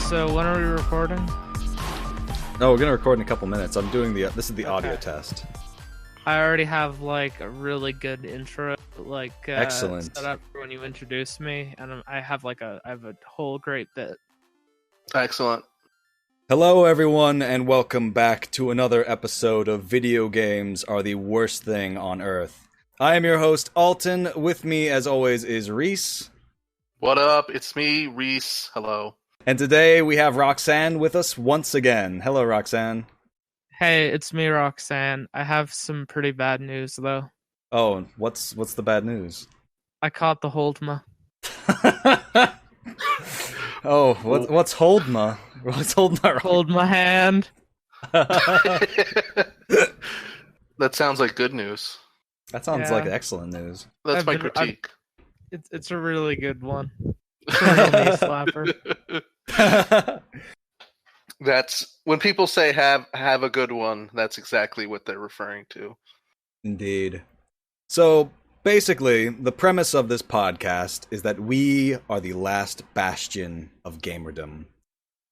So when are we recording? No, we're gonna record in a couple minutes. I'm doing this is the audio test. I already have like a really good intro, Excellent. set up for when you introduce me, and I have a whole great bit. Excellent. Hello, everyone, and welcome back to another episode of Video Games Are the Worst Thing on Earth. I am your host, Alton. With me, as always, is Reese. What up? It's me, Reese. Hello. And today we have Roxanne with us once again. Hello, Roxanne. Hey, it's me, Roxanne. I have some pretty bad news, though. Oh, what's the bad news? I caught the Holdma. Oh, what's Holdma? What's Holdma? Hold my hand. That sounds like good news. That sounds like excellent news. That's my critique. It's a really good one. It's a real knee slapper. That's when people say have a good one, that's exactly what they're referring to. Indeed. So, basically, the premise of this podcast is that we are the last bastion of gamerdom.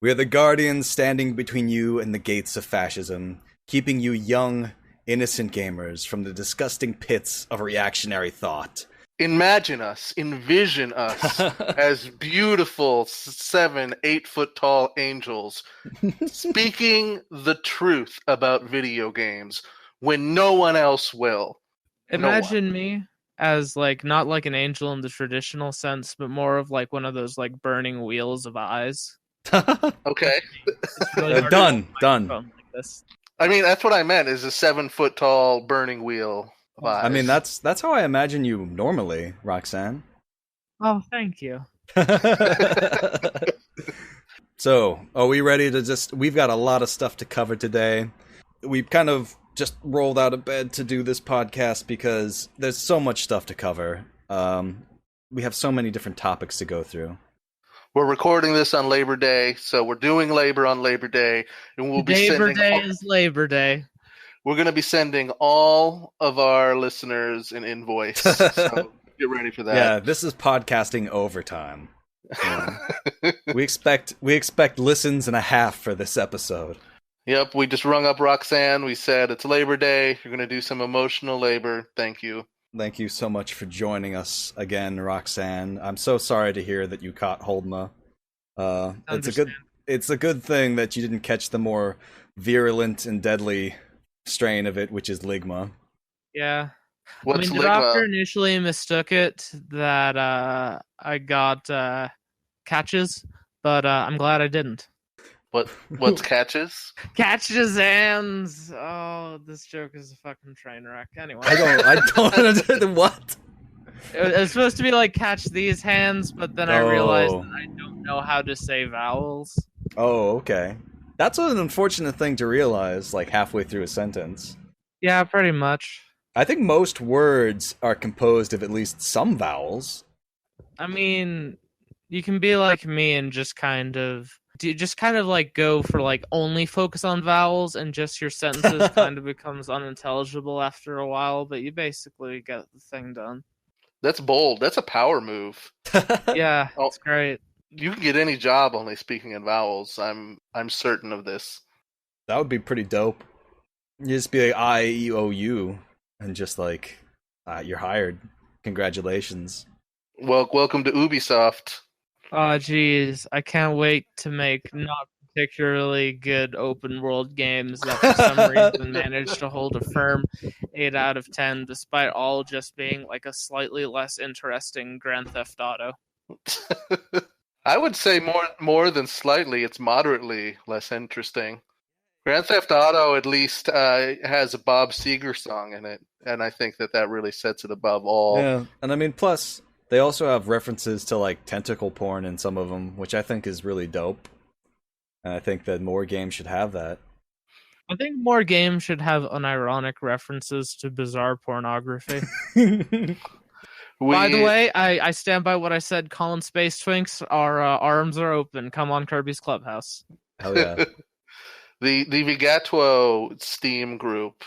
We are the guardians standing between you and the gates of fascism, keeping you young, innocent gamers from the disgusting pits of reactionary thought. Envision us as beautiful 7-8 foot tall angels speaking the truth about video games when no one else will. Imagine me as not like an angel in the traditional sense, but more of like one of those like burning wheels of eyes. Okay. Really Done. Like this. I mean, that's what I meant, is a 7 foot tall burning wheel of eyes. I mean, that's how I imagine you normally, Roxanne. Oh, thank you. So, are we ready to we've got a lot of stuff to cover today. We've kind of just rolled out of bed to do this podcast because there's so much stuff to cover. We have so many different topics to go through. We're recording this on Labor Day, so we're doing labor on Labor Day, and we'll be Labor Day is Labor Day. We're going to be sending all of our listeners an invoice, so get ready for that. Yeah, this is podcasting overtime. We expect listens and a half for this episode. Yep, we just rung up Roxanne. We said, it's Labor Day. You're going to do some emotional labor. Thank you. Thank you so much for joining us again, Roxanne. I'm so sorry to hear that you caught Holdma. It's a good thing that you didn't catch the more virulent and deadly strain of it, which is Ligma. Yeah. What's the Ligma? doctor initially mistook it that I got catches, but I'm glad I didn't. What's catches? Catches hands. Oh, this joke is a fucking train wreck. Anyway, I don't understand what. It was supposed to be like catch these hands, but then I realized that I don't know how to say vowels. Oh, okay. That's an unfortunate thing to realize, like halfway through a sentence. Yeah, pretty much. I think most words are composed of at least some vowels. I mean, you can be like me and just kind of like go for like only focus on vowels, and just your sentences kind of becomes unintelligible after a while, but you basically get the thing done. That's bold. That's a power move. Yeah, it's great. You can get any job only speaking in vowels. I'm certain of this. That would be pretty dope. You just be like I-E-O-U and just like you're hired. Congratulations. Well, welcome to Ubisoft. Oh, geez. I can't wait to make not particularly good open world games that for some reason manage to hold a firm 8 out of 10, despite all just being like a slightly less interesting Grand Theft Auto. I would say more than slightly. It's moderately less interesting. Grand Theft Auto at least has a Bob Seger song in it, and I think that really sets it above all. Yeah, and I mean, plus they also have references to like tentacle porn in some of them, which I think is really dope. And I think that more games should have that. I think more games should have unironic references to bizarre pornography. By the way, I stand by what I said. Colin Space Twinks, our arms are open. Come on, Kirby's Clubhouse. Hell yeah. The VGATWTOE Steam group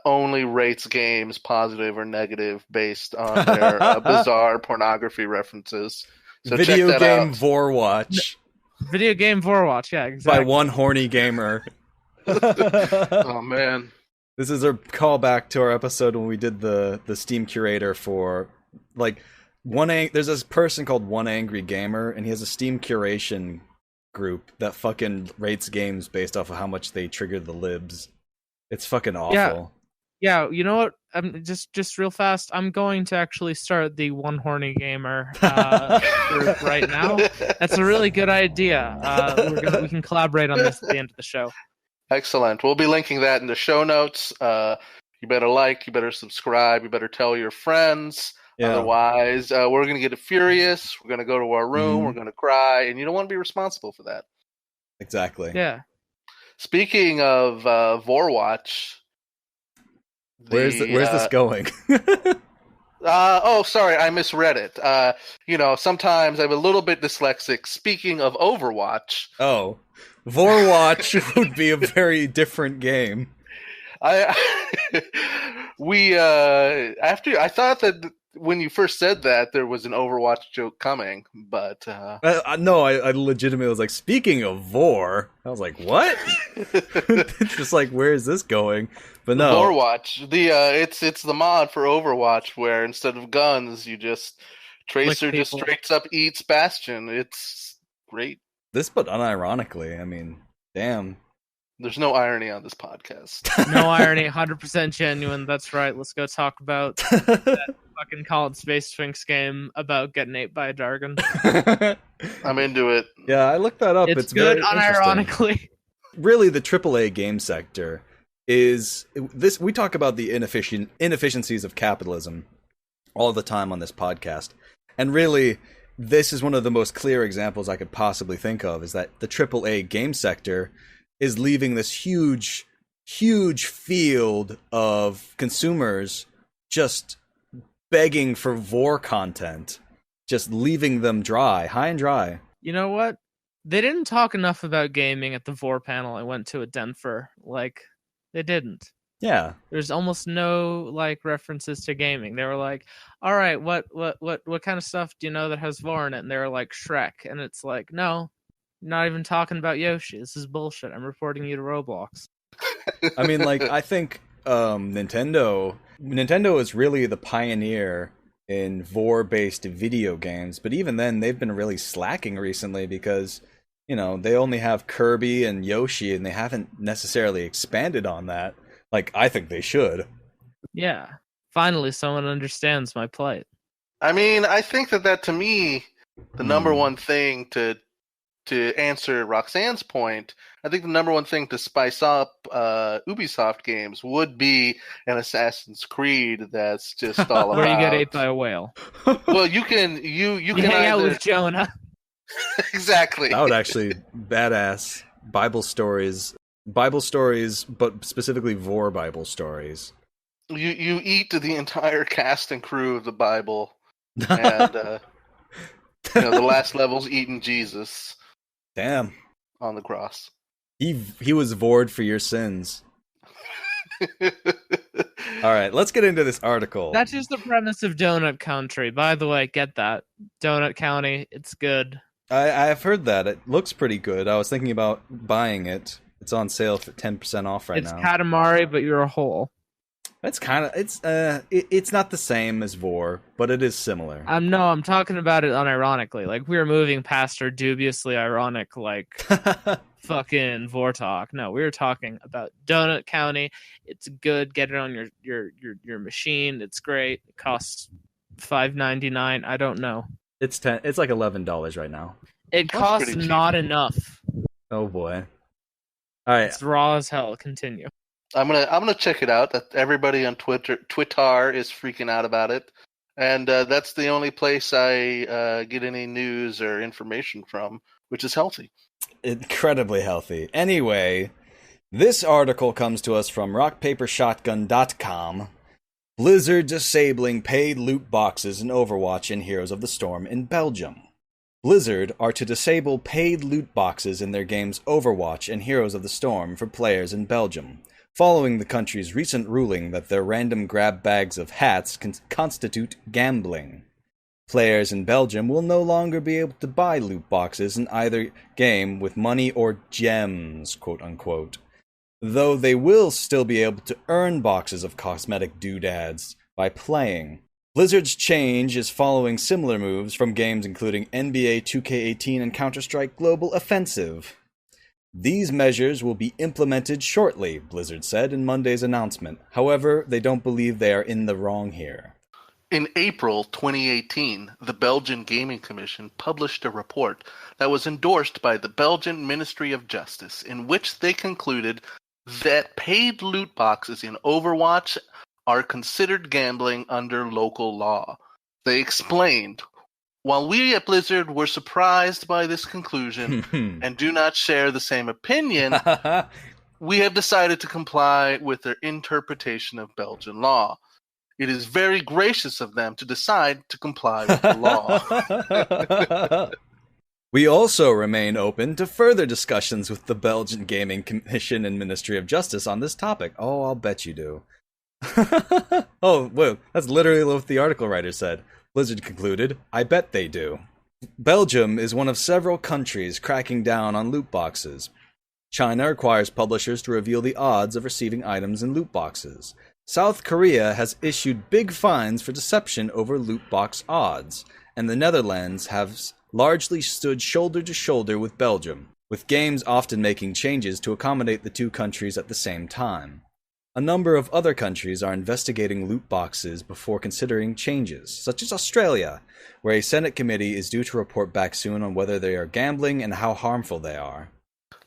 only rates games positive or negative based on their bizarre pornography references. So Video check that game out. Vorwatch. Video game Overwatch, yeah, by exactly. one horny gamer. Oh man. This is a callback to our episode when we did the Steam curator for like there's this person called One Angry Gamer, and he has a Steam curation group that fucking rates games based off of how much they trigger the libs. It's fucking awful. Yeah, you know what? Just real fast. I'm going to actually start the One Horny Gamer group right now. That's a really good idea. We can collaborate on this at the end of the show. Excellent. We'll be linking that in the show notes. You better like, you better subscribe, you better tell your friends. Yeah. Otherwise, we're going to get furious. We're going to go to our room. We're going to cry, and you don't want to be responsible for that. Exactly. Yeah. Speaking of Vorwatch, where's this going? Sorry, I misread it. Sometimes I'm a little bit dyslexic. Speaking of Overwatch. Oh, Vorwatch would be a very different game. I thought that when you first said that there was an Overwatch joke coming, but no, I legitimately was like, speaking of Vor, I was like, what? It's just like, where is this going? But no, Overwatch. It's the mod for Overwatch where instead of guns, you just Tracer just straight up eats Bastion. It's great. This, but unironically, I mean, damn. There's no irony on this podcast. No irony, 100% genuine. That's right. Let's go talk about that fucking Call It Space Sphinx game about getting ate by a Dargon. I'm into it. Yeah, I looked that up. It's good, unironically. Really, the AAA game sector is this. We talk about the inefficiencies of capitalism all the time on this podcast, and really, this is one of the most clear examples I could possibly think of. Is that the AAA game sector is leaving this huge field of consumers just begging for Vor content, just leaving them high and dry. You know what? They didn't talk enough about gaming at the Vor panel I went to at Denver. Like, they didn't. Yeah. There's almost no references to gaming. They were like, all right, what kind of stuff do you know that has Vor in it? And they were like, Shrek. And it's like, no. Not even talking about Yoshi. This is bullshit. I'm reporting you to Roblox. I mean, I think Nintendo is really the pioneer in Vor-based video games, but even then, they've been really slacking recently because, they only have Kirby and Yoshi, and they haven't necessarily expanded on that. I think they should. Yeah. Finally, someone understands my plight. I mean, I think that to me, the number one thing to answer Roxanne's point, I think the number one thing to spice up Ubisoft games would be an Assassin's Creed that's just all about where you get ate by a whale. Well, you can hang out with Jonah. Exactly. That would actually badass Bible stories, but specifically Vor Bible stories. You eat the entire cast and crew of the Bible, and the last level's eating Jesus. Damn. On the cross. He was vored for your sins. All right, let's get into this article. That's just the premise of Donut Country. By the way, get that. Donut County, it's good. I've heard that. It looks pretty good. I was thinking about buying it. It's on sale for 10% off now. It's Katamari, but you're a whole. It's kind of it's not the same as Vor, but it is similar. No, I'm talking about it unironically. We were moving past our dubiously ironic fucking Vor talk. No, we were talking about Donut County. It's good. Get it on your machine. It's great. It costs $5.99. I don't know. It's like $11 right now. It costs not enough. Oh boy. All right. It's raw as hell. Continue. I'm gonna check it out. Everybody on Twitter is freaking out about it, and that's the only place I get any news or information from, which is healthy. Incredibly healthy. Anyway, this article comes to us from rockpapershotgun.com. Blizzard disabling paid loot boxes in Overwatch and Heroes of the Storm in Belgium. Blizzard are to disable paid loot boxes in their games Overwatch and Heroes of the Storm for players in Belgium, following the country's recent ruling that their random grab bags of hats constitute gambling. Players in Belgium will no longer be able to buy loot boxes in either game with money or gems, quote unquote, though they will still be able to earn boxes of cosmetic doodads by playing. Blizzard's change is following similar moves from games including NBA 2K18 and Counter-Strike Global Offensive. These measures will be implemented shortly, Blizzard said in Monday's announcement. However, they don't believe they are in the wrong here. In April 2018, the Belgian Gaming Commission published a report that was endorsed by the Belgian Ministry of Justice, in which they concluded that paid loot boxes in Overwatch are considered gambling under local law. They explained, "While we at Blizzard were surprised by this conclusion and do not share the same opinion, we have decided to comply with their interpretation of Belgian law. It is very gracious of them to decide to comply with the law." We also remain open to further discussions with the Belgian Gaming Commission and Ministry of Justice on this topic. Oh, I'll bet you do. Oh, whoa, that's literally what the article writer said. Blizzard concluded, "I bet they do." Belgium is one of several countries cracking down on loot boxes. China requires publishers to reveal the odds of receiving items in loot boxes. South Korea has issued big fines for deception over loot box odds, and the Netherlands has largely stood shoulder to shoulder with Belgium, with games often making changes to accommodate the two countries at the same time. A number of other countries are investigating loot boxes before considering changes, such as Australia, where a Senate committee is due to report back soon on whether they are gambling and how harmful they are.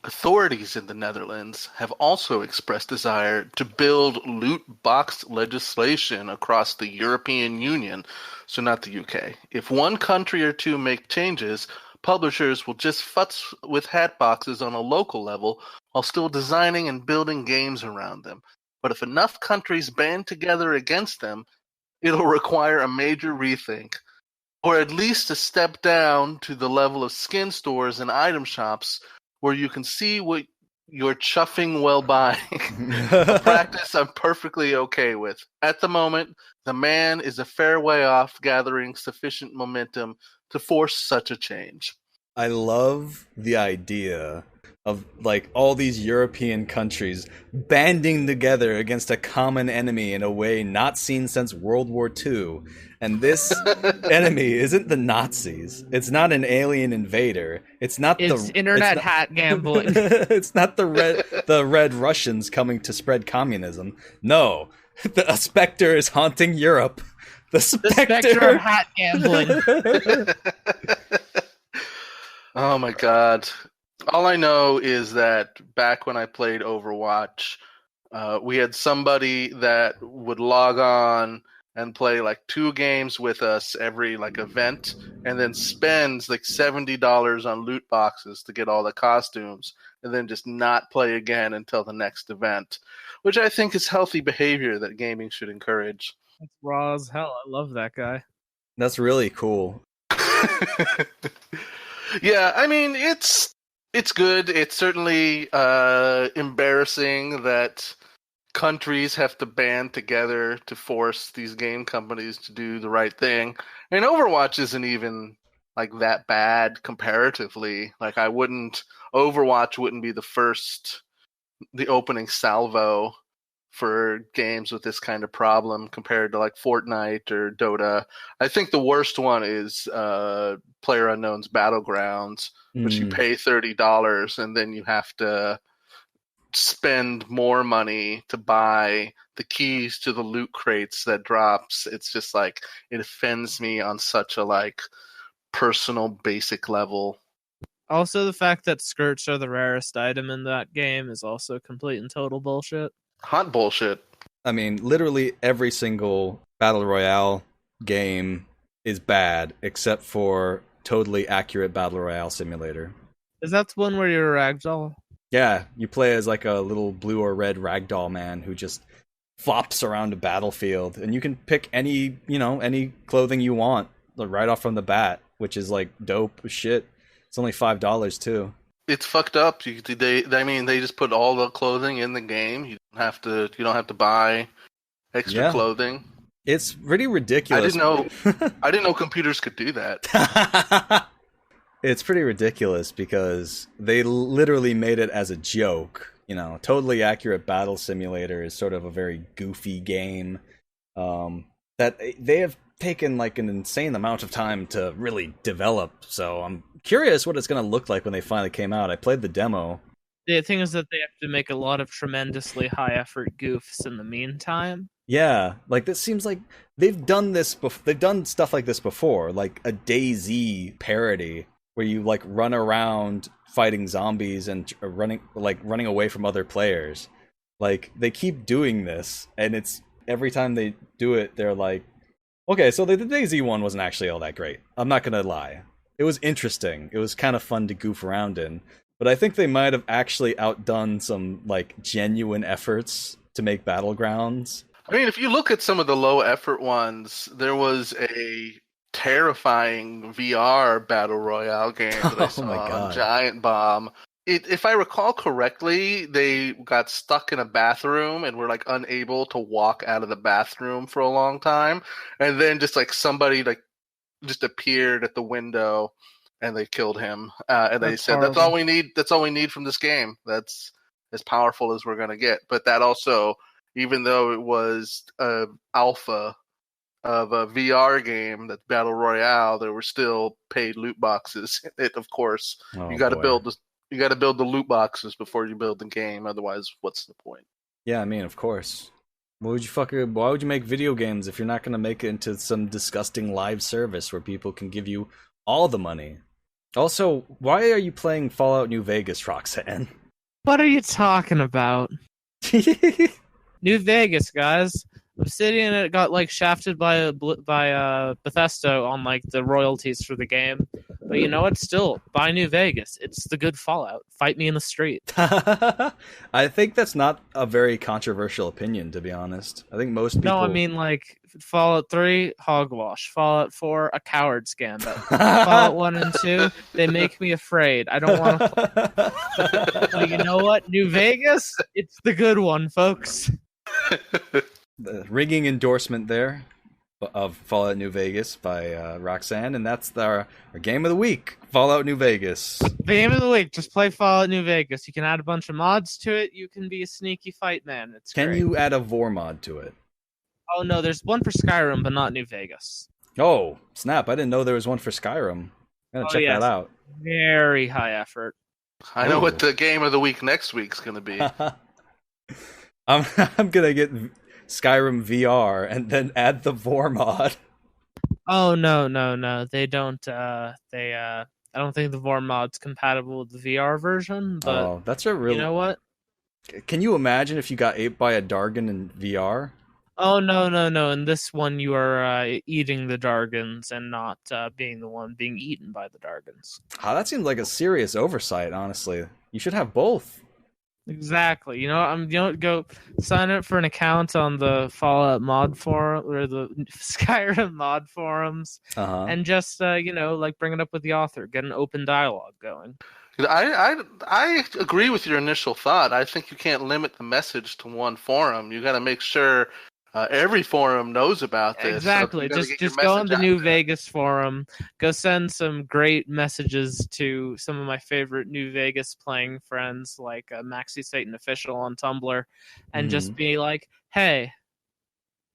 Authorities in the Netherlands have also expressed desire to build loot box legislation across the European Union, so not the UK. If one country or two make changes, publishers will just futz with hat boxes on a local level while still designing and building games around them. But if enough countries band together against them, it'll require a major rethink, or at least a step down to the level of skin stores and item shops where you can see what you're chuffing while buying. A practice I'm perfectly okay with. At the moment, the man is a fair way off gathering sufficient momentum to force such a change. I love the idea of, like, all these European countries banding together against a common enemy in a way not seen since World War II. And this enemy isn't the Nazis. It's not an alien invader. It's internet hat gambling. It's not the red Russians coming to spread communism. No, a specter is haunting Europe. The specter of hat gambling. Oh my god. All I know is that back when I played Overwatch, we had somebody that would log on and play like 2 games with us every like event, and then spends like $70 on loot boxes to get all the costumes, and then just not play again until the next event, which I think is healthy behavior that gaming should encourage. That's raw as hell. I love that guy. That's really cool. Yeah, I mean, it's good. It's certainly embarrassing that countries have to band together to force these game companies to do the right thing. And Overwatch isn't even like that bad comparatively. Like Overwatch wouldn't be the opening salvo for games with this kind of problem compared to like Fortnite or Dota. I think the worst one is PlayerUnknown's Battlegrounds, which you pay $30 and then you have to spend more money to buy the keys to the loot crates that drops. It's just like, it offends me on such a like personal basic level. Also, the fact that skirts are the rarest item in that game is also complete and total bullshit. Hot bullshit. I mean, literally every single Battle Royale game is bad, except for Totally Accurate Battle Royale Simulator. Is that the one where you're a ragdoll? Yeah, you play as like a little blue or red ragdoll man who just flops around a battlefield, and you can pick any clothing you want right off from the bat, which is like dope as shit. It's only $5 too. It's fucked up. They just put all the clothing in the game. You don't have to buy extra clothing. It's pretty ridiculous. I didn't know computers could do that. It's pretty ridiculous because they literally made it as a joke. You know, Totally Accurate Battle Simulator is sort of a very goofy game that they have taken like an insane amount of time to really develop. So I'm curious what it's going to look like when they finally came out. I played the demo. The thing is that they have to make a lot of tremendously high effort goofs in the meantime. Yeah, like this seems like they've done this. They've done stuff like this before, like a DayZ parody where you like run around fighting zombies and running away from other players. Like they keep doing this, and it's every time they do it, they're like, okay, so the DayZ one wasn't actually all that great. I'm not gonna lie, it was interesting. It was kind of fun to goof around in, but I think they might have actually outdone some like genuine efforts to make Battlegrounds. I mean, if you look at some of the low effort ones, there was a terrifying VR battle royale game that I saw on Giant Bomb. If I recall correctly, they got stuck in a bathroom and were like unable to walk out of the bathroom for a long time, and then just like somebody like just appeared at the window and they killed him. And they said, horrible. That's all we need. That's all we need from this game. That's as powerful as we're gonna get. But that also, even though it was alpha of a VR game that's Battle Royale, there were still paid loot boxes in it, of course. You got to build the loot boxes before you build the game. Otherwise, what's the point? Yeah, I mean, of course. Why would you make video games if you're not going to make it into some disgusting live service where people can give you all the money? Also, why are you playing Fallout New Vegas, Roxanne? What are you talking about? New Vegas, guys. Obsidian got like shafted by Bethesda on like the royalties for the game, but you know what? Still, buy New Vegas. It's the good Fallout. Fight me in the street. I think that's not a very controversial opinion, to be honest. I think most people. No, I mean like Fallout 3, hogwash. Fallout 4, a coward's gambit. Fallout 1 and 2, they make me afraid. I don't want to play. But you know what? New Vegas, it's the good one, folks. The ringing endorsement there of Fallout New Vegas by Roxanne, and that's our game of the week, Fallout New Vegas. Game of the week, just play Fallout New Vegas. You can add a bunch of mods to it. You can be a sneaky fight man. Can great. You add a vor mod to it? Oh no, there's one for Skyrim, but not New Vegas. Oh, snap, I didn't know there was one for Skyrim. I'm gonna check that out. Very high effort. I know what the game of the week next week's gonna be. I'm gonna get Skyrim VR and then add the vor mod. Oh no! They don't. I don't think the vor mod's compatible with the VR version. But that's a real. You know what? Can you imagine if you got ate by a Dargon in VR? Oh no! In this one, you are eating the Dargons and not being the one being eaten by the Dargons. That seems like a serious oversight. Honestly, you should have both. Exactly. Go sign up for an account on the Fallout mod forum or the Skyrim mod forums, and just bring it up with the author, get an open dialogue going. I agree with your initial thought. I think you can't limit the message to one forum. You got to make sure every forum knows about this. Exactly. So just go on the New Vegas forum. Go send some great messages to some of my favorite New Vegas playing friends, like Maxi Satan Official on Tumblr, and just be like, "Hey,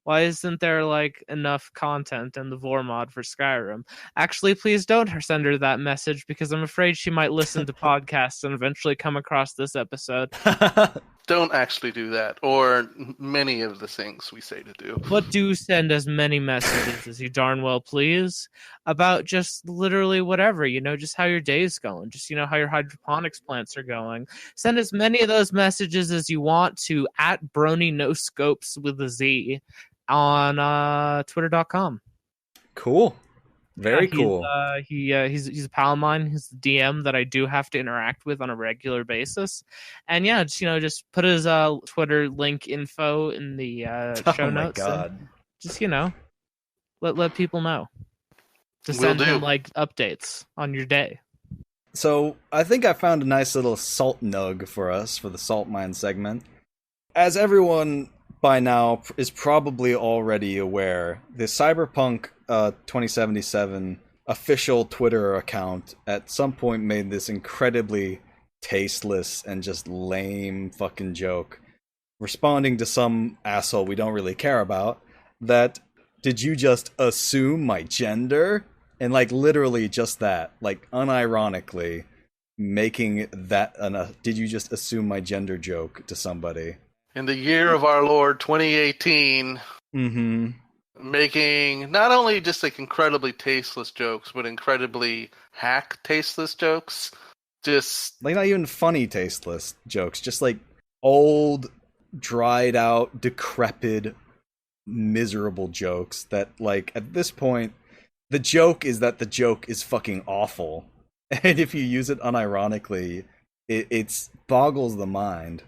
why isn't there like enough content in the vor mod for Skyrim? Actually, please don't send her that message because I'm afraid she might listen to podcasts and eventually come across this episode." Don't actually do that, or many of the things we say to do. But do send as many messages as you darn well please about just literally whatever, just how your day's going, just how your hydroponics plants are going. Send as many of those messages as you want to @BronyNoScopes with a Z on Twitter.com. Cool. Very cool. He's a pal of mine. He's the DM that I do have to interact with on a regular basis. And yeah, just put his Twitter link info in the show notes. Oh my God. Just let people know. To send him like updates on your day. So I think I found a nice little salt nug for us for the Salt Mine segment. As everyone by now is probably already aware, the Cyberpunk 2077 official Twitter account at some point made this incredibly tasteless and just lame fucking joke, responding to some asshole we don't really care about, that, did you just assume my gender? And like literally just that, like unironically making that did you just assume my gender joke to somebody. In the year of our Lord 2018, making not only just like incredibly tasteless jokes, but incredibly hack tasteless jokes. Just like not even funny tasteless jokes, just like old, dried out, decrepit, miserable jokes that, like, at this point, the joke is that the joke is fucking awful. And if you use it unironically, it boggles the mind.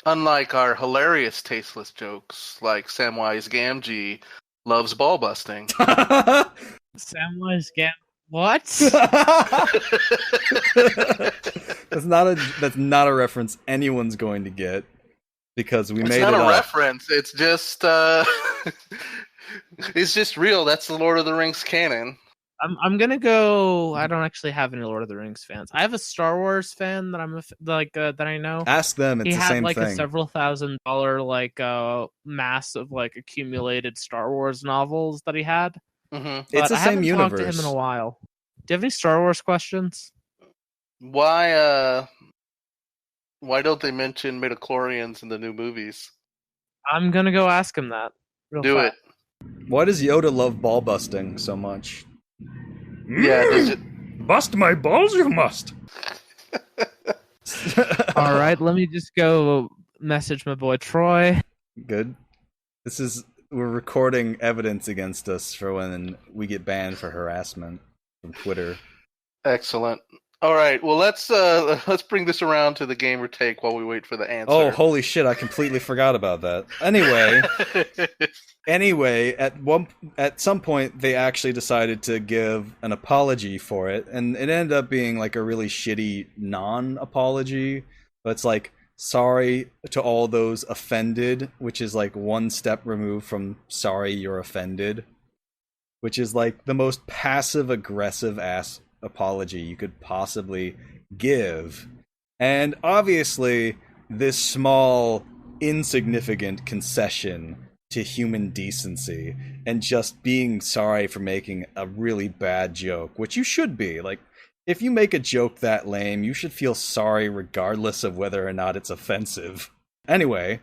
Unlike our hilarious tasteless jokes, like Samwise Gamgee loves ball busting. Samwise Gamgee. What? That's not a reference anyone's going to get, because we made it up. It's not a reference. It's just it's just real. That's the Lord of the Rings canon. I'm gonna go. I don't actually have any Lord of the Rings fans. I have a Star Wars fan that that I know. Ask them. It's the same thing. He had like a several $1,000 mass of like accumulated Star Wars novels that he had. Mm-hmm. It's the same universe. I haven't talked to him in a while. Do you have any Star Wars questions? Why don't they mention midichlorians in the new movies? I'm gonna go ask him that. Do it. Why does Yoda love ball busting so much? Yeah, does it bust my balls? You must. All right, let me just go message my boy Troy. Good. We're recording evidence against us for when we get banned for harassment from Twitter. Excellent. All right, well let's bring this around to the gamer take while we wait for the answer. Oh, holy shit! I completely forgot about that. Anyway, at some point they actually decided to give an apology for it, and it ended up being like a really shitty non-apology. But it's like, sorry to all those offended, which is like one step removed from sorry you're offended, which is like the most passive-aggressive ass apology you could possibly give. And obviously this small insignificant concession to human decency and just being sorry for making a really bad joke, which you should be, like, if you make a joke that lame, you should feel sorry regardless of whether or not it's offensive. Anyway,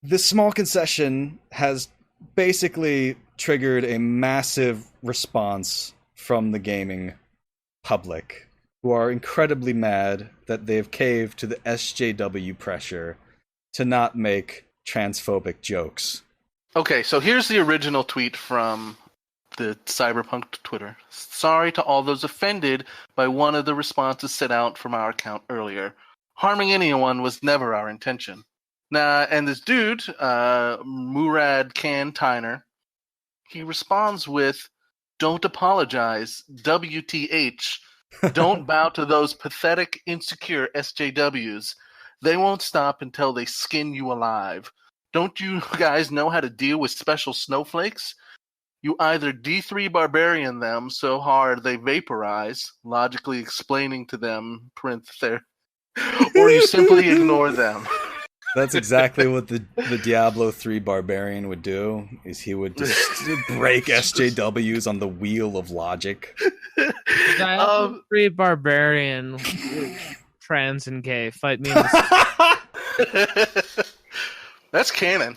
this small concession has basically triggered a massive response from the gaming public, who are incredibly mad that they've caved to the SJW pressure to not make transphobic jokes. Okay, so here's the original tweet from the Cyberpunk Twitter. Sorry to all those offended by one of the responses sent out from our account earlier. Harming anyone was never our intention. Now, and this dude, Murad Khan Tyner, he responds with, "Don't apologize, WTH. Don't bow to those pathetic, insecure SJWs. They won't stop until they skin you alive. Don't you guys know how to deal with special snowflakes? You either D3 barbarian them so hard they vaporize, logically explaining to them, or you simply ignore them." That's exactly what the Diablo 3 barbarian would do, is he would just break SJWs on the wheel of logic. Diablo 3 barbarian, trans and gay, fight me. That's canon.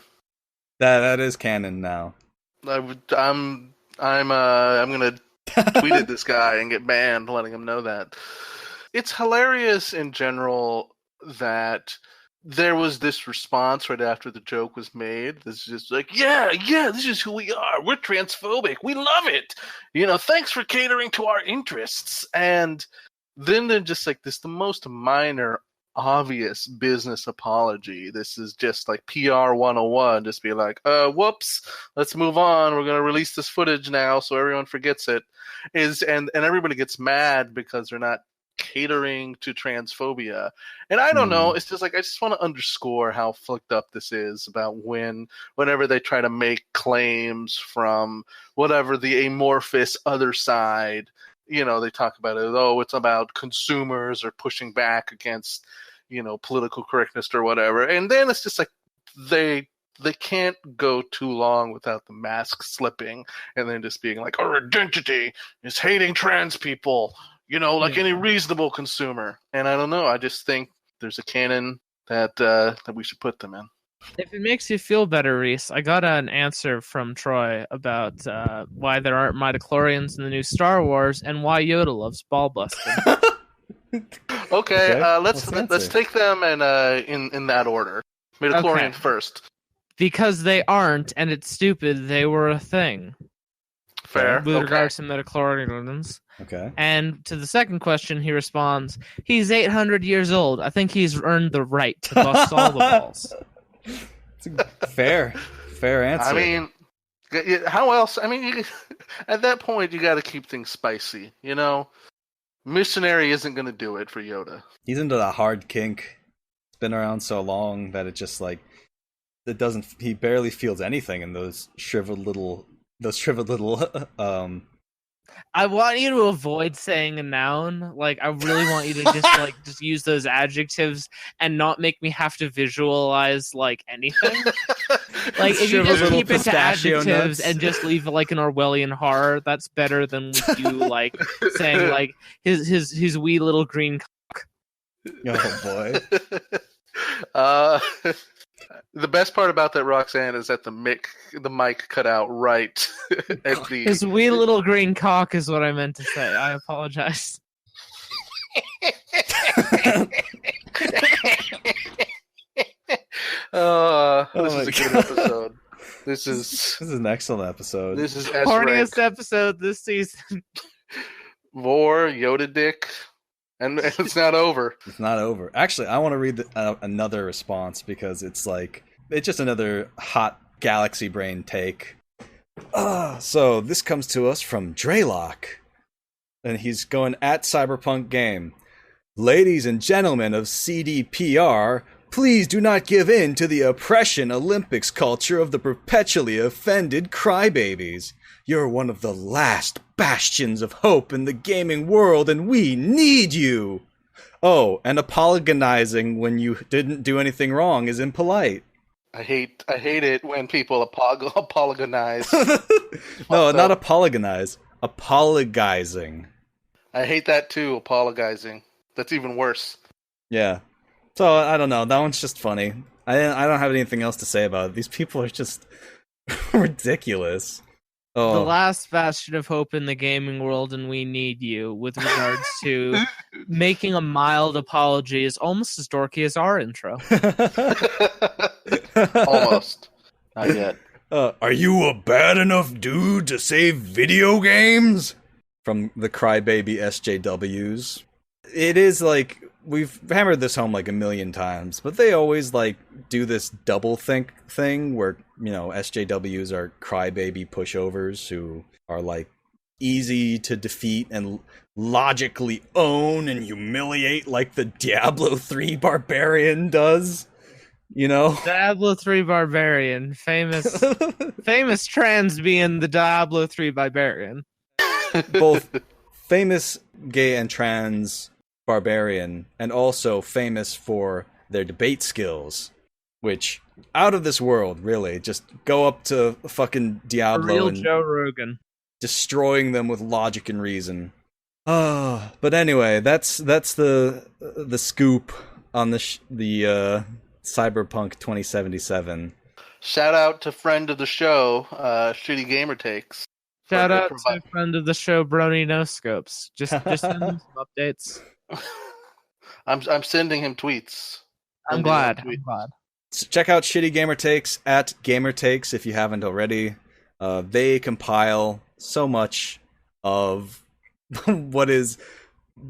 That is canon now. I'm gonna tweet at this guy and get banned, letting him know that. It's hilarious in general that there was this response right after the joke was made. This is just like, yeah, this is who we are. We're transphobic. We love it. Thanks for catering to our interests. And then they're just like this, the most minor, obvious business apology. This is just like PR 101. Just be like, whoops, let's move on. We're going to release this footage now so everyone forgets it. And everybody gets mad because they're not catering to transphobia. And I don't know, it's just like I just want to underscore how fucked up this is about whenever they try to make claims from whatever the amorphous other side, you know, they talk about it, oh, it's about consumers or pushing back against, you know, political correctness or whatever. And then it's just like they can't go too long without the mask slipping and then just being like, our identity is hating trans people, you know, like any reasonable consumer. And I don't know, I just think there's a canon that we should put them in. If it makes you feel better, Reese, I got an answer from Troy about why there aren't midichlorians in the new Star Wars and why Yoda loves ball busting. Okay, let's take them and in that order. Midichlorian first. Because they aren't, and it's stupid. They were a thing. Fair. With regards to midichlorians. Okay. And to the second question, he responds, he's 800 years old. I think he's earned the right to bust all the balls. It's a fair answer. I mean, how else? I mean, at that point, you got to keep things spicy, you know? Missionary isn't going to do it for Yoda. He's into the hard kink. It's been around so long that it just like he barely feels anything in those shriveled little I want you to avoid saying a noun. Like, I really want you to just use those adjectives and not make me have to visualize like anything. Like, if you just keep it to adjectives nuts. And just leave like an Orwellian horror, that's better than you like saying like his wee little green cock. Oh boy. The best part about that, Roxanne, is that the mic cut out right at the... His wee little green cock is what I meant to say. I apologize. This is a good episode. This is an excellent episode. This is horniest episode this season. Vor, Yoda dick. And it's not over. It's not over. Actually, I want to read another response because it's just another hot galaxy brain take. So this comes to us from Draylock. And he's going at Cyberpunk game. Ladies and gentlemen of CDPR, please do not give in to the oppression Olympics culture of the perpetually offended crybabies. You're one of the last bastions of hope in the gaming world, and we need you! Oh, and apologizing when you didn't do anything wrong is impolite. I hate it when people apologize. No, not apologize. Apologizing. I hate that too, apologizing. That's even worse. Yeah. So, I don't know. That one's just funny. I don't have anything else to say about it. These people are just ridiculous. Oh. The last bastion of hope in the gaming world, and we need you, with regards to making a mild apology, is almost as dorky as our intro. Almost. Not yet. Are you a bad enough dude to save video games? From the crybaby SJWs. It is like, we've hammered this home like a million times, but they always like do this double think thing where, you know, SJWs are crybaby pushovers who are like easy to defeat and logically own and humiliate like the Diablo 3 barbarian does. You know? Diablo 3 barbarian. Famous trans being the Diablo 3 barbarian. Both famous gay and trans barbarian, and also famous for their debate skills, which out of this world, really. Just go up to fucking Diablo and Joe Rogan, destroying them with logic and reason. But anyway, that's the scoop on the Cyberpunk 2077. Shout out to friend of the show, Shitty Gamer Takes. Shout out to friend of the show, Brony No Scopes. Just send him some updates. I'm sending him tweets. I'm glad. So check out Shitty Gamer Takes at Gamer Takes if you haven't already. They compile so much of what is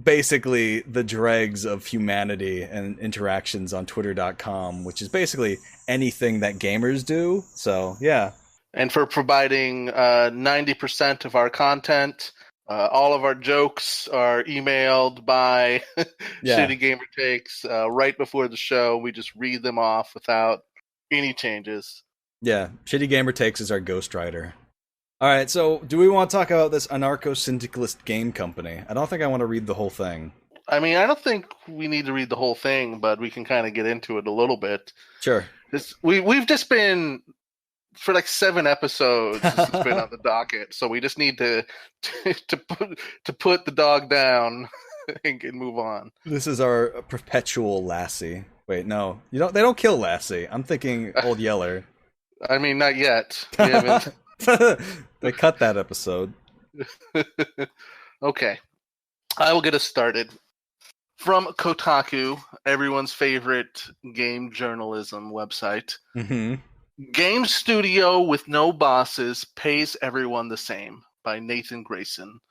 basically the dregs of humanity and interactions on Twitter.com, which is basically anything that gamers do. So, yeah. And for providing 90% of our content, All of our jokes are emailed by Yeah. Shitty Gamer Takes right before the show. We just read them off without any changes. Yeah, Shitty Gamer Takes is our ghostwriter. All right, so do we want to talk about this anarcho-syndicalist game company? I don't think I want to read the whole thing. I mean, I don't think we need to read the whole thing, but we can kind of get into it a little bit. Sure. We've just been, for like 7 episodes, this has been on the docket, so we just need to put the dog down and move on. This is our perpetual Lassie. Wait, no, they don't kill Lassie. I'm thinking Old Yeller. I mean, not yet. We haven't. They cut that episode. Okay, I will get us started. From Kotaku, everyone's favorite game journalism website. Mm-hmm. Game studio with no bosses pays everyone the same, by Nathan Grayson.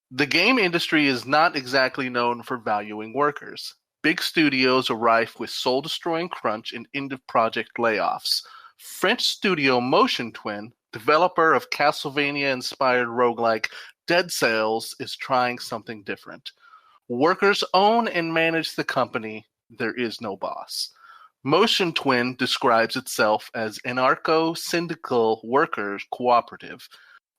The game industry is not exactly known for valuing workers. Big studios are rife with soul-destroying crunch and end-of-project layoffs. French studio Motion Twin, developer of Castlevania-inspired roguelike Dead Cells, is trying something different. Workers own and manage the company. There is no boss. Motion Twin describes itself as anarcho-syndical workers cooperative.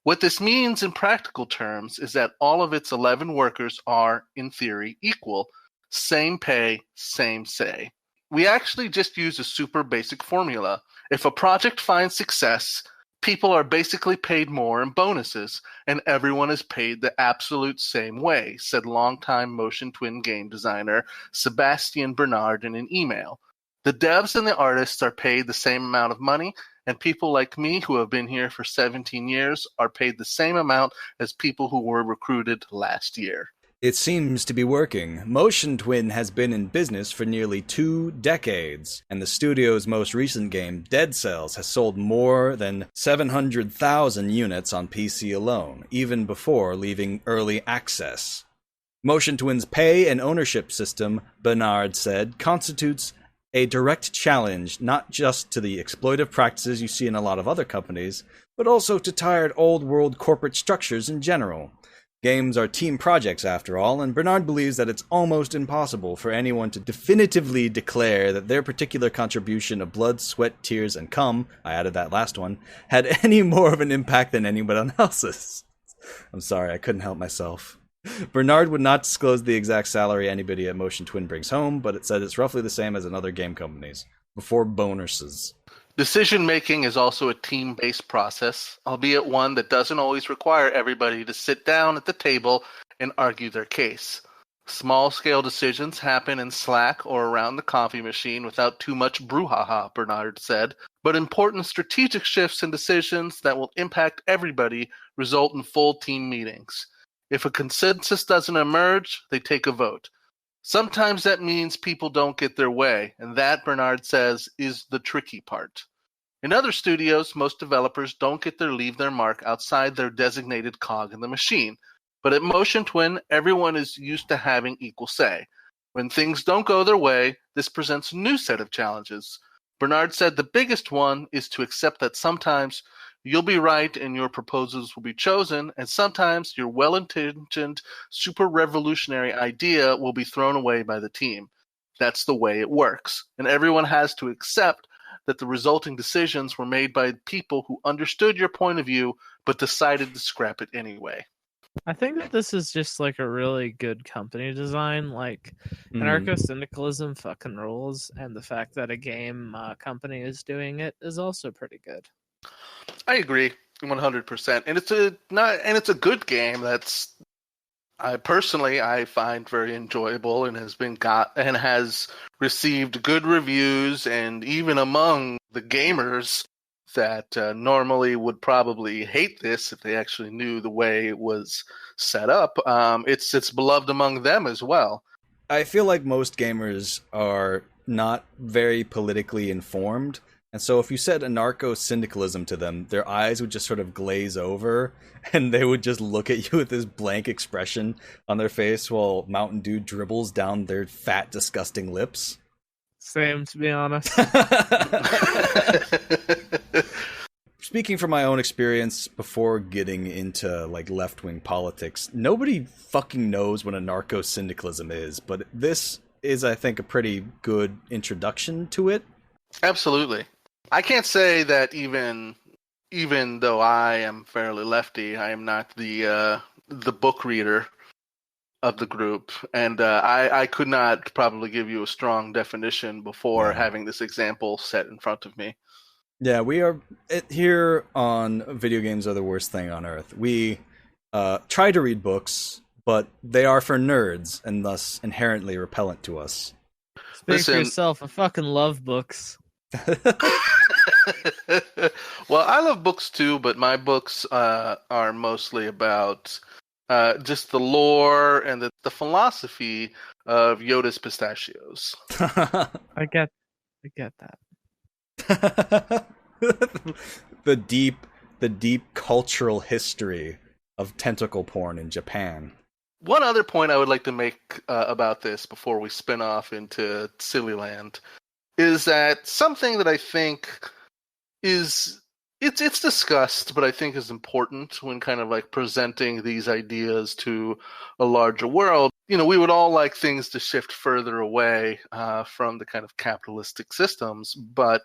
What this means in practical terms is that all of its 11 workers are, in theory, equal. Same pay, same say. We actually just use a super basic formula. If a project finds success, people are basically paid more in bonuses, and everyone is paid the absolute same way, said longtime Motion Twin game designer Sebastian Bernard in an email. The devs and the artists are paid the same amount of money, and people like me who have been here for 17 years are paid the same amount as people who were recruited last year. It seems to be working. Motion Twin has been in business for nearly 2 decades, and the studio's most recent game, Dead Cells, has sold more than 700,000 units on PC alone, even before leaving early access. Motion Twin's pay and ownership system, Bernard said, constitutes a direct challenge not just to the exploitive practices you see in a lot of other companies, but also to tired old-world corporate structures in general. Games are team projects, after all, and Bernard believes that it's almost impossible for anyone to definitively declare that their particular contribution of blood, sweat, tears, and cum, I added that last one, had any more of an impact than anyone else's. I'm sorry, I couldn't help myself. Bernard would not disclose the exact salary anybody at Motion Twin brings home, but it said it's roughly the same as in other game companies, before bonuses. Decision-making is also a team-based process, albeit one that doesn't always require everybody to sit down at the table and argue their case. Small-scale decisions happen in Slack or around the coffee machine without too much brouhaha, Bernard said, but important strategic shifts and decisions that will impact everybody result in full team meetings. If a consensus doesn't emerge, they take a vote. Sometimes that means people don't get their way, and that, Bernard says, is the tricky part. In other studios, most developers don't get to leave their mark outside their designated cog in the machine. But at Motion Twin, everyone is used to having equal say. When things don't go their way, this presents a new set of challenges. Bernard said the biggest one is to accept that sometimes you'll be right and your proposals will be chosen, and sometimes your well-intentioned, super revolutionary idea will be thrown away by the team. That's the way it works, and everyone has to accept that the resulting decisions were made by people who understood your point of view but decided to scrap it anyway. I think that this is just like a really good company design. Like, anarcho-syndicalism fucking rules, and the fact that a game company is doing it is also pretty good. I agree 100%, and it's a good game that's I find very enjoyable and has received good reviews, and even among the gamers that normally would probably hate this if they actually knew the way it was set up, it's beloved among them as well. I feel like most gamers are not very politically informed. And so if you said anarcho-syndicalism to them, their eyes would just sort of glaze over, and they would just look at you with this blank expression on their face while Mountain Dew dribbles down their fat, disgusting lips. Same, to be honest. speaking from my own experience before getting into like left-wing politics, nobody fucking knows what anarcho-syndicalism is, but this is, I think, a pretty good introduction to it. Absolutely. I can't say that even though I am fairly lefty, I am not the book reader of the group, and I could not probably give you a strong definition before having this example set in front of me. Yeah, we are here on Video Games Are the Worst Thing on Earth. We try to read books, but they are for nerds and thus inherently repellent to us. Speak for yourself. I fucking love books. Well, I love books too, but my books are mostly about just the lore and the philosophy of Yoda's pistachios. I get that. the deep cultural history of tentacle porn in Japan. One other point I would like to make about this before we spin off into Silly Land is that something that I think is it's discussed, but I think is important when kind of like presenting these ideas to a larger world. You know, we would all like things to shift further away from the kind of capitalistic systems, but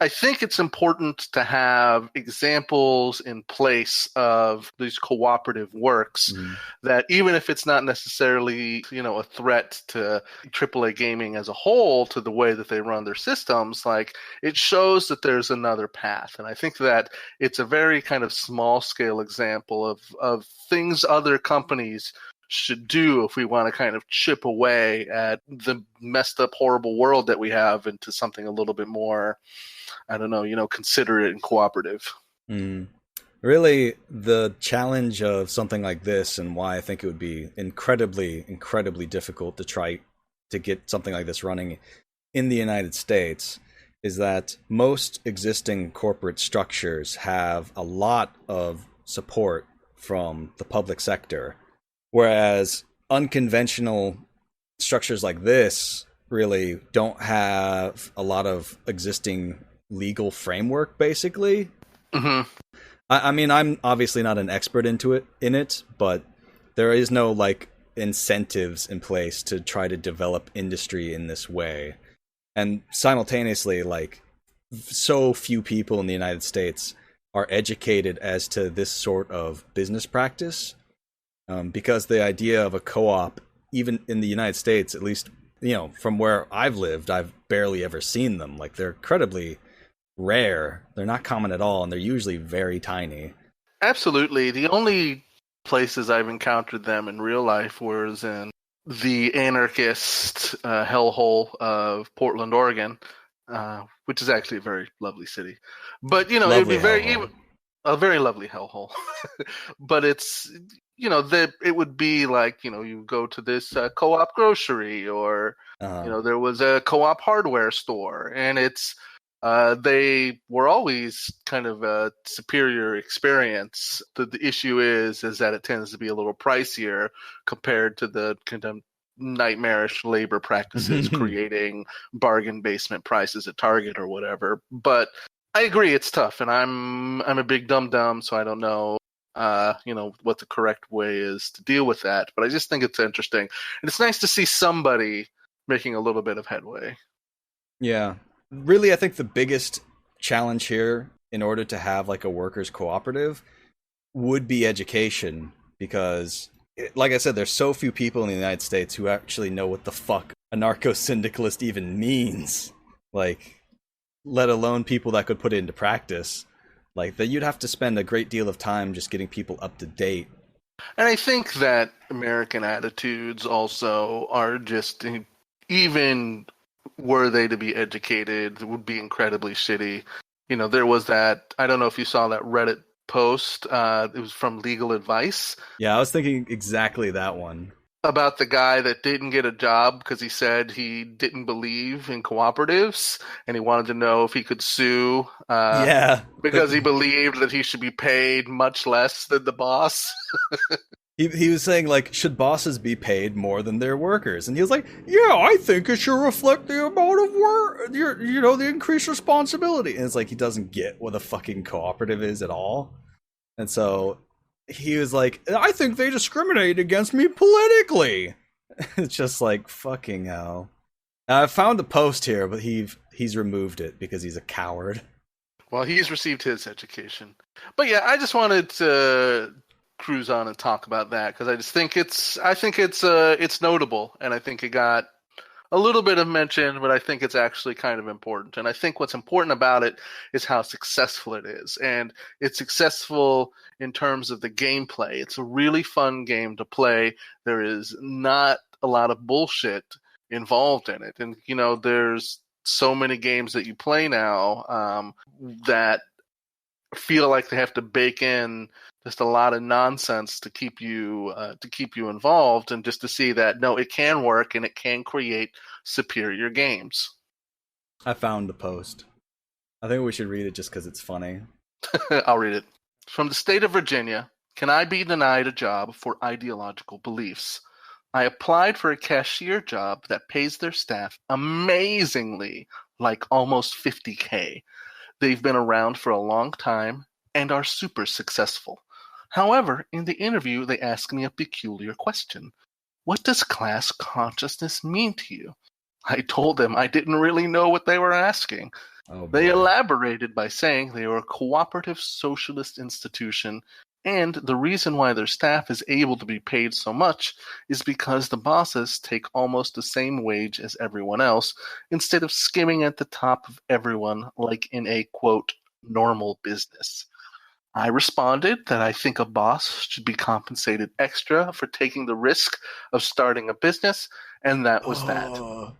I think it's important to have examples in place of these cooperative works that even if it's not necessarily, you know, a threat to AAA gaming as a whole, to the way that they run their systems, like it shows that there's another path. And I think that it's a very kind of small scale example of things other companies should do if we want to kind of chip away at the messed up, horrible world that we have into something a little bit more, I don't know, you know, considerate and cooperative. Really, the challenge of something like this, and why I think it would be incredibly, incredibly difficult to try to get something like this running in the United States, is that most existing corporate structures have a lot of support from the public sector, whereas unconventional structures like this really don't have a lot of existing legal framework, basically. I mean, I'm obviously not an expert in it, but there is no like incentives in place to try to develop industry in this way. And simultaneously, like, so few people in the United States are educated as to this sort of business practice, because the idea of a co-op, even in the United States, at least, you know, from where I've lived, I've barely ever seen them. Like, they're incredibly rare. They're not common at all, and they're usually very tiny. Absolutely. The only places I've encountered them in real life was in the anarchist hellhole of Portland, Oregon, which is actually a very lovely city. But, you know, it would be a very lovely hellhole. But it's, you know, that it would be like, you know, you go to this co-op grocery, or, you know, there was a co-op hardware store, and it's, they were always kind of a superior experience. The issue is that it tends to be a little pricier compared to the kind of nightmarish labor practices creating bargain basement prices at Target or whatever. But I agree, it's tough, and I'm a big dum-dum, so I don't know you know, what the correct way is to deal with that. But I just think it's interesting, and it's nice to see somebody making a little bit of headway. Yeah. Really, I think the biggest challenge here, in order to have like a workers' cooperative, would be education, because, like I said, there's so few people in the United States who actually know what the fuck anarcho-syndicalist even means. Like, let alone people that could put it into practice. Like, that you'd have to spend a great deal of time just getting people up to date. And I think that American attitudes also are just, even were they to be educated, would be incredibly shitty. You know, there was that, I don't know if you saw that Reddit post, it was from Legal Advice. Yeah, I was thinking exactly that one. About the guy that didn't get a job because he said he didn't believe in cooperatives, and he wanted to know if he could sue because he believed that he should be paid much less than the boss. He was saying, like, should bosses be paid more than their workers? And he was like, yeah, I think it should reflect the amount of work, the increased responsibility. And it's like, he doesn't get what a fucking cooperative is at all. And so he was like, I think they discriminate against me politically. It's just like, fucking hell. I found the post here, but he's removed it because he's a coward. Well, he's received his education. But yeah, I just wanted to cruise on and talk about that because I think it's notable, and I think it got a little bit of mention, but I think it's actually kind of important. And I think what's important about it is how successful it is, and it's successful in terms of the gameplay. It's a really fun game to play. There is not a lot of bullshit involved in it, and there's so many games that you play now that feel like they have to bake in just a lot of nonsense to keep you involved, and just to see that no, it can work and it can create superior games. I found the post. I think we should read it just because it's funny. I'll read it. From the state of Virginia, can I be denied a job for ideological beliefs? I applied for a cashier job that pays their staff amazingly, like almost $50K. They've been around for a long time and are super successful. However, in the interview, they asked me a peculiar question. What does class consciousness mean to you? I told them I didn't really know what they were asking. They elaborated by saying they were a cooperative socialist institution, and the reason why their staff is able to be paid so much is because the bosses take almost the same wage as everyone else, instead of skimming at the top of everyone like in a, quote, normal business. I responded that I think a boss should be compensated extra for taking the risk of starting a business, and that was that.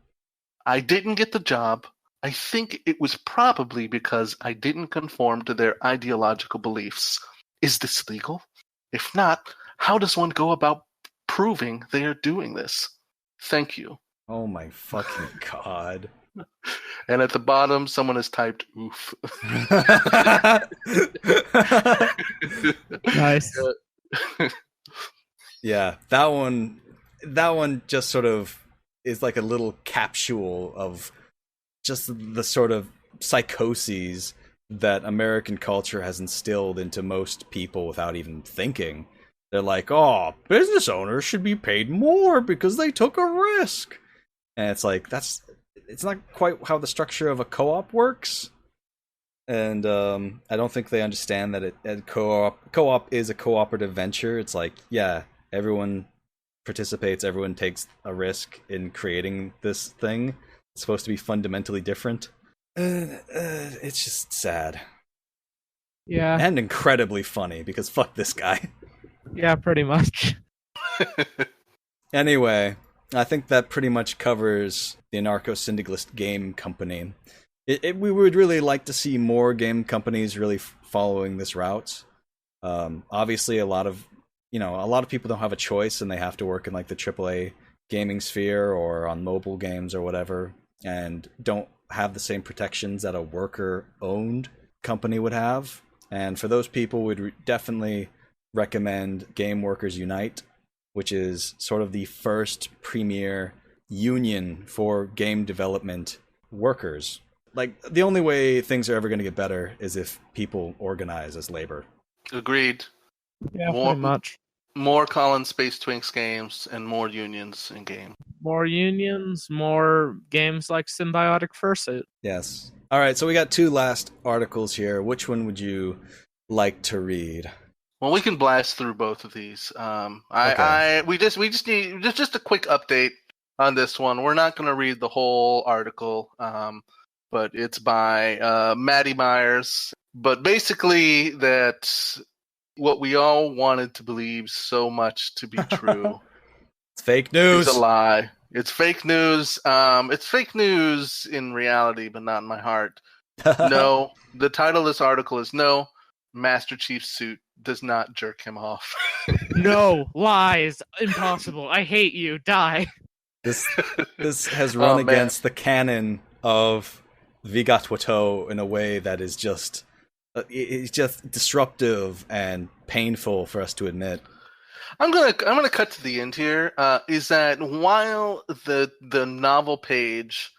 I didn't get the job. I think it was probably because I didn't conform to their ideological beliefs. Is this legal? If not, how does one go about proving they are doing this? Thank you. Oh my fucking god. And at the bottom, someone has typed oof. Nice. Yeah, that one just sort of is like a little capsule of just the sort of psychoses that American culture has instilled into most people without even thinking. They're like, oh, business owners should be paid more because they took a risk. And it's like, it's not quite how the structure of a co-op works. And I don't think they understand that co-op is a cooperative venture. It's like, yeah, everyone participates, everyone takes a risk in creating this thing. It's supposed to be fundamentally different. It's just sad. Yeah. And incredibly funny, because fuck this guy. Yeah, pretty much. Anyway, I think that pretty much covers the anarcho-syndicalist game company. We would really like to see more game companies really following this route. Obviously, a lot of people don't have a choice, and they have to work in like the AAA gaming sphere or on mobile games or whatever, and don't have the same protections that a worker-owned company would have. And for those people, we'd definitely recommend Game Workers Unite, which is sort of the first premier union for game development workers. Like, the only way things are ever going to get better is if people organize as labor. Agreed. Yeah, pretty much. More Colin Space Twinks games and more unions in game. More unions, more games like Symbiotic Fursuit. Yes. All right, so we got two last articles here. Which one would you like to read? Well, we can blast through both of these. We just need just a quick update on this one. We're not going to read the whole article, but it's by Maddie Myers. But basically, that what we all wanted to believe so much to be true. It's fake news. It's a lie. It's fake news. It's fake news in reality, but not in my heart. No, the title of this article is No, Master Chief's suit does not jerk him off. No, lies, impossible. I hate you. Die. This has run against the canon of VGATWTOE in a way that is just it's just disruptive and painful for us to admit. I'm gonna cut to the end here. Is that while the novel page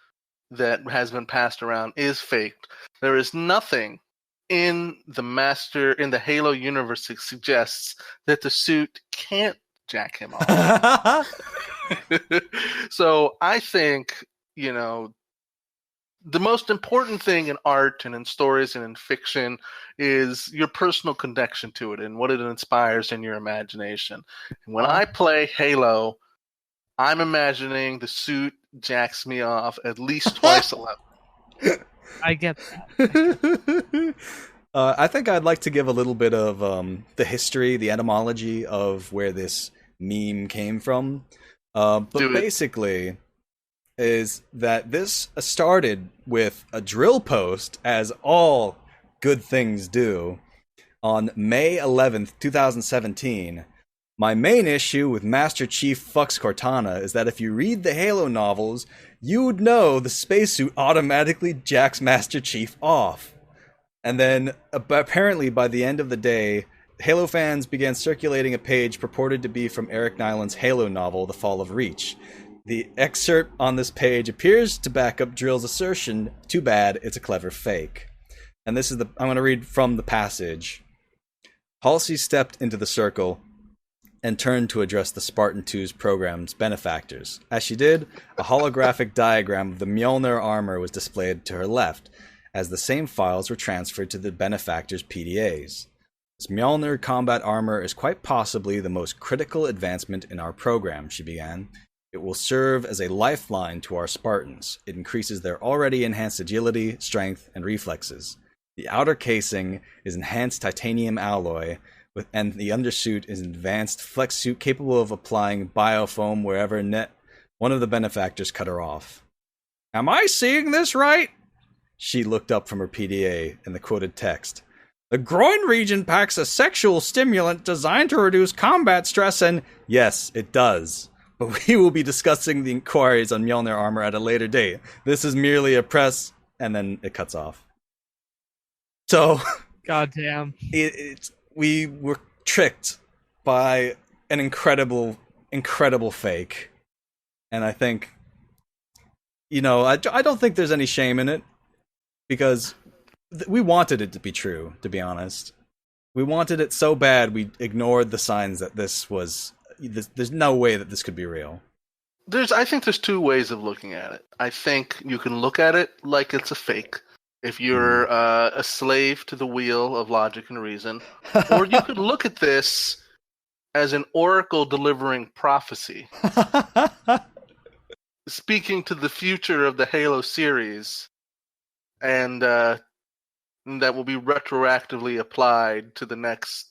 that has been passed around is faked, there is nothing in the Halo universe that suggests that the suit can't jack him off. So I think, the most important thing in art and in stories and in fiction is your personal connection to it and what it inspires in your imagination. And when I play Halo, I'm imagining the suit jacks me off at least twice a level. I get that. I think I'd like to give a little bit of the history, the etymology of where this meme came from. But basically, is that this started with a drill post, as all good things do, on May 11th, 2017. My main issue with Master Chief fucks Cortana is that if you read the Halo novels, you would know the spacesuit automatically jacks Master Chief off. And then, apparently by the end of the day, Halo fans began circulating a page purported to be from Eric Nyland's Halo novel, The Fall of Reach. The excerpt on this page appears to back up Drill's assertion. Too bad, it's a clever fake. And this is I'm going to read from the passage. Halsey stepped into the circle and turned to address the Spartan 2's program's benefactors. As she did, a holographic diagram of the Mjolnir armor was displayed to her left, as the same files were transferred to the benefactors' PDAs. This Mjolnir combat armor is quite possibly the most critical advancement in our program, she began. It will serve as a lifeline to our Spartans. It increases their already enhanced agility, strength, and reflexes. The outer casing is enhanced titanium alloy, and the undersuit is an advanced flex suit capable of applying biofoam wherever one of the benefactors cut her off. Am I seeing this right? She looked up from her PDA in the quoted text. The groin region packs a sexual stimulant designed to reduce combat stress and... Yes, it does. But we will be discussing the inquiries on Mjolnir armor at a later date. This is merely a press... And then it cuts off. So... Goddamn. We were tricked by an incredible fake. And I think... I don't think there's any shame in it. Because we wanted it to be true, to be honest. We wanted it so bad we ignored the signs that this was... There's no way that this could be real. I think there's two ways of looking at it. I think you can look at it like it's a fake, if you're a slave to the wheel of logic and reason. Or you could look at this as an oracle delivering prophecy. Speaking to the future of the Halo series, and that will be retroactively applied to the next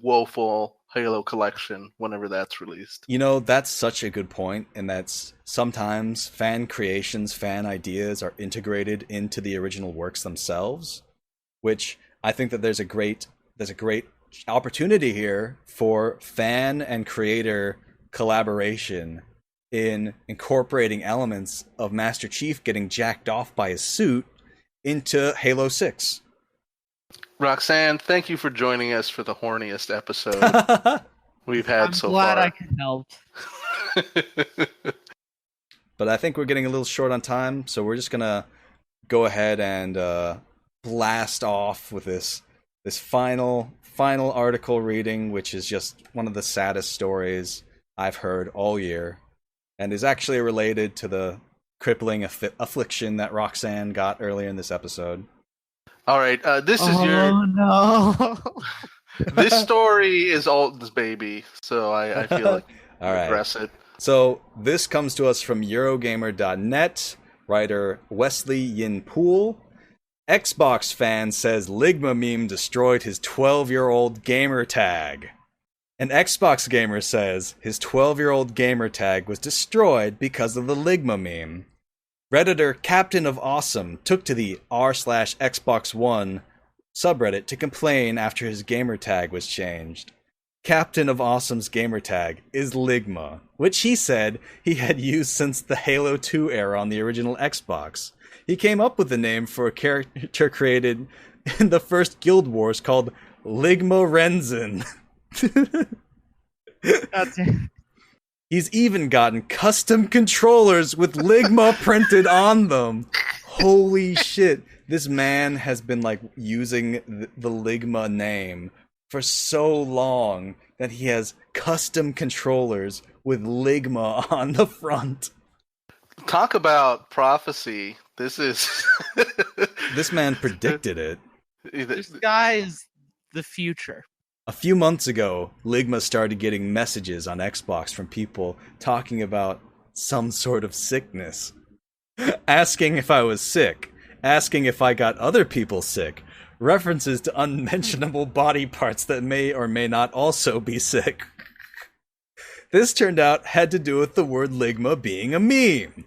woeful Halo collection whenever that's released. That's such a good point, and that's sometimes fan creations, fan ideas are integrated into the original works themselves, which I think that there's a great opportunity here for fan and creator collaboration in incorporating elements of Master Chief getting jacked off by his suit into Halo 6. Roxanne, thank you for joining us for the horniest episode we've had so far. I'm glad I could help. But I think we're getting a little short on time, so we're just going to go ahead and blast off with this final article reading, which is just one of the saddest stories I've heard all year, and is actually related to the crippling affliction that Roxanne got earlier in this episode. All right, this is no. This story is Alton's baby, so I feel like all right. Address it. So this comes to us from Eurogamer.net, writer Wesley Yin Poole. Xbox fan says Ligma meme destroyed his 12-year-old gamer tag. An Xbox gamer says his 12-year-old gamer tag was destroyed because of the Ligma meme. Redditor Captain of Awesome took to the r/Xbox One subreddit to complain after his gamer tag was changed. Captain of Awesome's gamer tag is Ligma, which he said he had used since the Halo 2 era on the original Xbox. He came up with the name for a character created in the first Guild Wars called Ligma Renzin. God damn. He's even gotten custom controllers with Ligma printed on them. Holy shit. This man has been like using the Ligma name for so long that he has custom controllers with Ligma on the front. Talk about prophecy. This is This man predicted it. This guy is the future. A few months ago, Ligma started getting messages on Xbox from people talking about some sort of sickness. Asking if I was sick. Asking if I got other people sick. References to unmentionable body parts that may or may not also be sick. This turned out had to do with the word Ligma being a meme.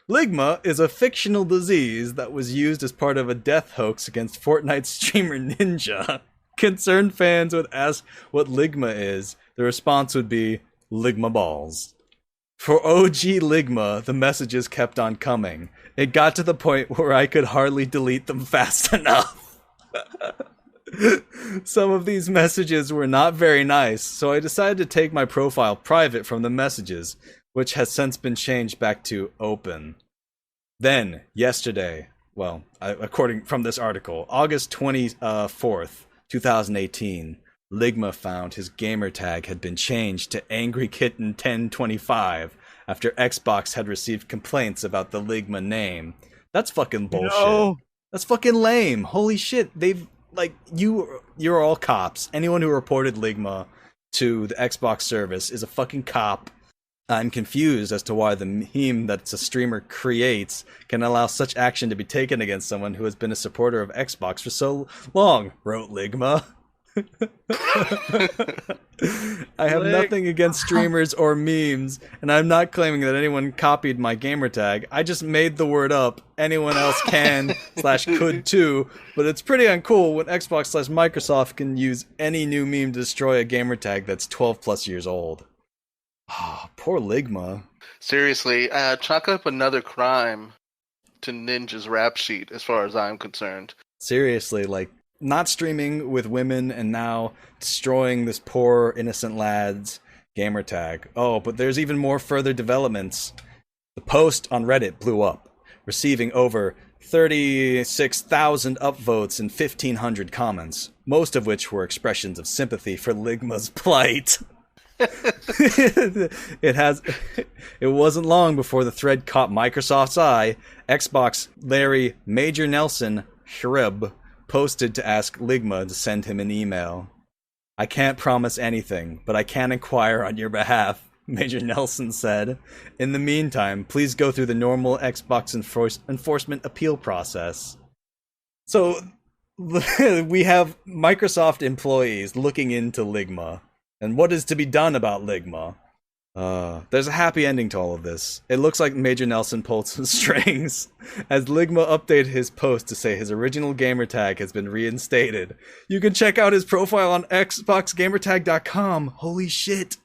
Ligma is a fictional disease that was used as part of a death hoax against Fortnite streamer Ninja. Concerned fans would ask what Ligma is. The response would be, Ligma balls. For OG Ligma, the messages kept on coming. It got to the point where I could hardly delete them fast enough. Some of these messages were not very nice, so I decided to take my profile private from the messages, which has since been changed back to open. Then, yesterday, well, according from this article, August 24th, 2018, Ligma found his gamertag had been changed to Angry Kitten 1025 after Xbox had received complaints about the Ligma name. That's fucking bullshit. No. That's fucking lame. Holy shit. They've, like, you're all cops. Anyone who reported Ligma to the Xbox service is a fucking cop. I'm confused as to why the meme that a streamer creates can allow such action to be taken against someone who has been a supporter of Xbox for so long, wrote Ligma. I have nothing against streamers or memes, and I'm not claiming that anyone copied my gamertag. I just made the word up. Anyone else can / could too, but it's pretty uncool when Xbox / Microsoft can use any new meme to destroy a gamertag that's 12 plus years old. Oh, poor Ligma. Seriously, chalk up another crime to Ninja's rap sheet, as far as I'm concerned. Seriously, like, not streaming with women and now destroying this poor innocent lad's gamertag. Oh, but there's even more further developments. The post on Reddit blew up, receiving over 36,000 upvotes and 1,500 comments, most of which were expressions of sympathy for Ligma's plight. It wasn't long before the thread caught Microsoft's eye. Xbox Larry Major Nelson Shrib posted to ask Ligma to send him an email. I can't promise anything, but I can inquire on your behalf, Major Nelson said. In the meantime, please go through the normal Xbox enforcement appeal process. So, we have Microsoft employees looking into Ligma. And what is to be done about Ligma? There's a happy ending to all of this. It looks like Major Nelson pulled some strings, as Ligma updated his post to say his original gamertag has been reinstated. You can check out his profile on xboxgamertag.com. Holy shit.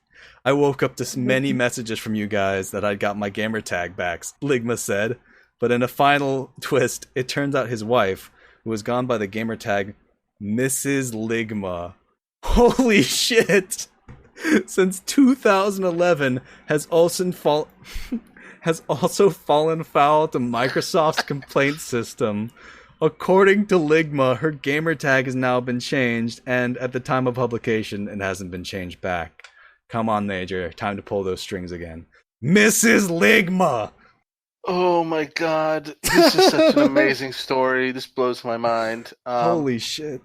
I woke up to many messages from you guys that I'd got my gamertag back, Ligma said. But in a final twist, it turns out his wife, who was gone by the gamertag Mrs. Ligma. Holy shit! Since 2011, has also fallen foul to Microsoft's complaint system. According to Ligma, her gamertag has now been changed, and at the time of publication, it hasn't been changed back. Come on, Major, time to pull those strings again. Mrs. Ligma! Oh my god, this is such an amazing story. This blows my mind. Holy shit.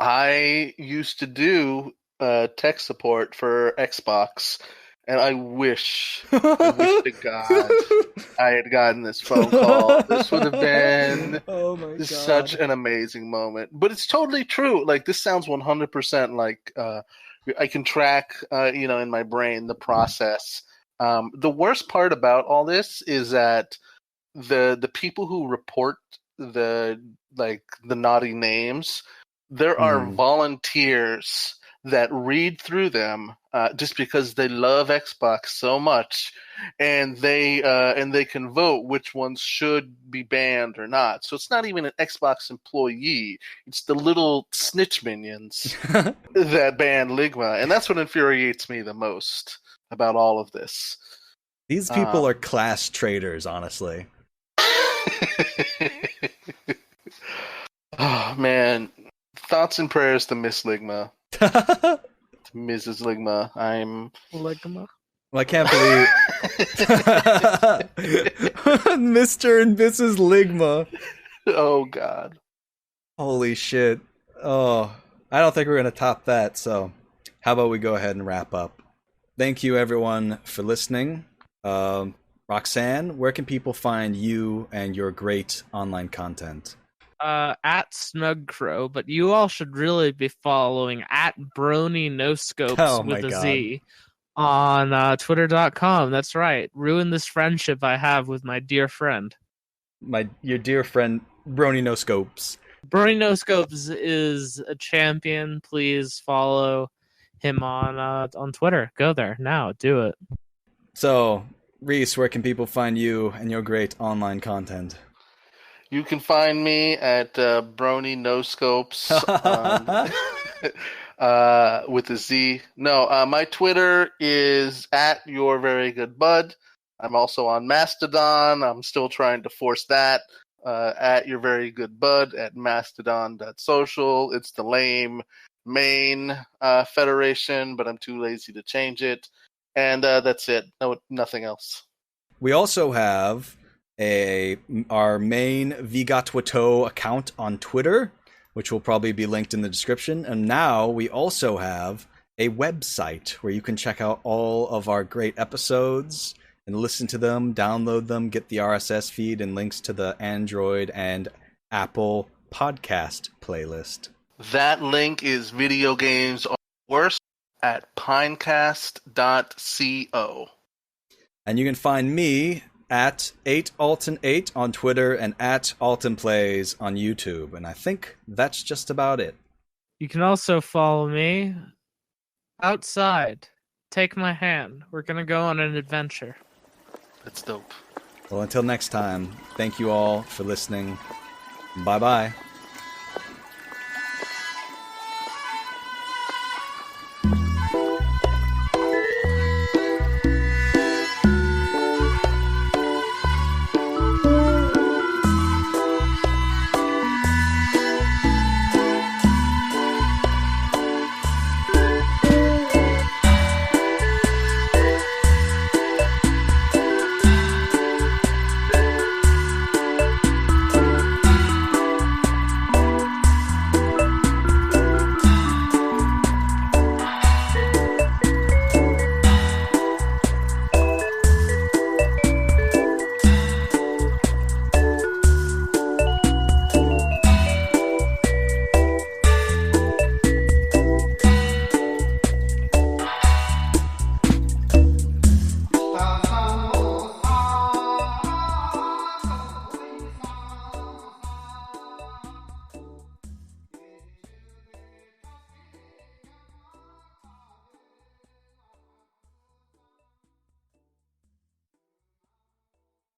I used to do tech support for Xbox, and I wish to God I had gotten this phone call. This would have been such an amazing moment. But it's totally true. Like, this sounds 100% like I can track, in my brain the process. The worst part about all this is that the people who report the naughty names, there are volunteers that read through them just because they love Xbox so much, and they can vote which ones should be banned or not. So it's not even an Xbox employee; it's the little snitch minions that ban Ligma, and that's what infuriates me the most about all of this. These people are class traitors, honestly. Oh man, thoughts and prayers to Miss Ligma. Mrs. Ligma, I'm Ligma. Well, I can't believe Mr. and Mrs. Ligma. Oh God. Holy shit. Oh, I don't think we're going to top that, so how about we go ahead and wrap up? Thank you, everyone, for listening. Roxanne, where can people find you and your great online content? At Snugcrow, but you all should really be following at Brony No Scopes with a Z on Twitter.com. That's right. Ruin this friendship I have with my dear friend. Your dear friend Brony No Scopes. Brony No Scopes is a champion. Please follow him on Twitter. Go there now. Do it. So, Reese, where can people find you and your great online content? You can find me at Brony No Scopes with a Z. No, my Twitter is at Your Very Good Bud. I'm also on Mastodon. I'm still trying to force that. At Your Very Good Bud at mastodon.social. It's the lame main federation, but I'm too lazy to change it. And that's it. No, nothing else. We also have our main VGATWTOE account on Twitter, which will probably be linked in the description. And now we also have a website where you can check out all of our great episodes and listen to them, download them, get the RSS feed and links to the Android and Apple podcast playlist. That link is Video Games Are Worse at pinecast.co. And you can find me at 8alton8 on Twitter and at altonplays on YouTube. And I think that's just about it. You can also follow me outside. Take my hand. We're going to go on an adventure. That's dope. Well, until next time, thank you all for listening. Bye-bye.